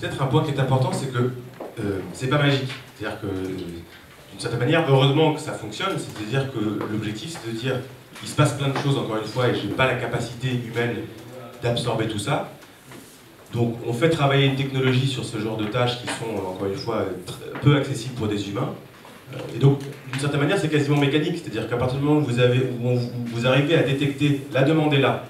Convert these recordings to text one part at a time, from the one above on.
Peut-être un point qui est important, c'est que c'est pas magique. C'est-à-dire que, d'une certaine manière, heureusement que ça fonctionne, c'est-à-dire que l'objectif, c'est de dire, il se passe plein de choses, encore une fois, et je n'ai pas la capacité humaine d'absorber tout ça. Donc, on fait travailler une technologie sur ce genre de tâches qui sont, encore une fois, peu accessibles pour des humains. Et donc, d'une certaine manière, c'est quasiment mécanique. C'est-à-dire qu'à partir du moment où vous arrivez à détecter la demande est là,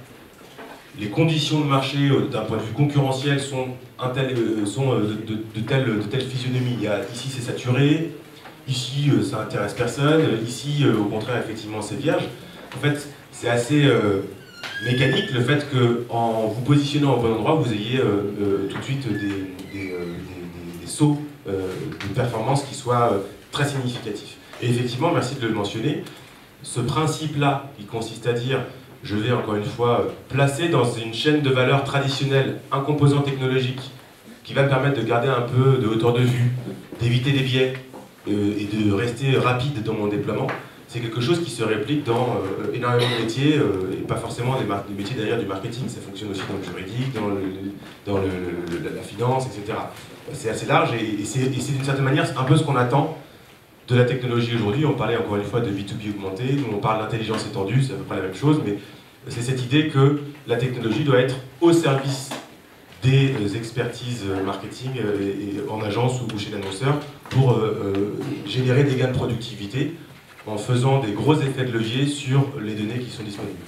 les conditions de marché d'un point de vue concurrentiel sont de telle physionomie. Ici c'est saturé, ici ça intéresse personne, ici au contraire effectivement c'est vierge. En fait c'est assez mécanique le fait qu'en vous positionnant au bon endroit vous ayez tout de suite des sauts de performance qui soient très significatifs. Et effectivement, merci de le mentionner, ce principe-là qui consiste à dire je vais encore une fois placer dans une chaîne de valeur traditionnelle un composant technologique qui va me permettre de garder un peu de hauteur de vue, d'éviter des biais et de rester rapide dans mon déploiement. C'est quelque chose qui se réplique dans énormément de métiers et pas forcément des métiers derrière du marketing. Ça fonctionne aussi dans le juridique, dans la finance, etc. C'est assez large et c'est d'une certaine manière un peu ce qu'on attend de la technologie aujourd'hui. On parlait encore une fois de B2B augmenté, nous on parle d'intelligence étendue, c'est à peu près la même chose, mais c'est cette idée que la technologie doit être au service des expertises marketing et en agence ou chez l'annonceur pour générer des gains de productivité en faisant des gros effets de levier sur les données qui sont disponibles.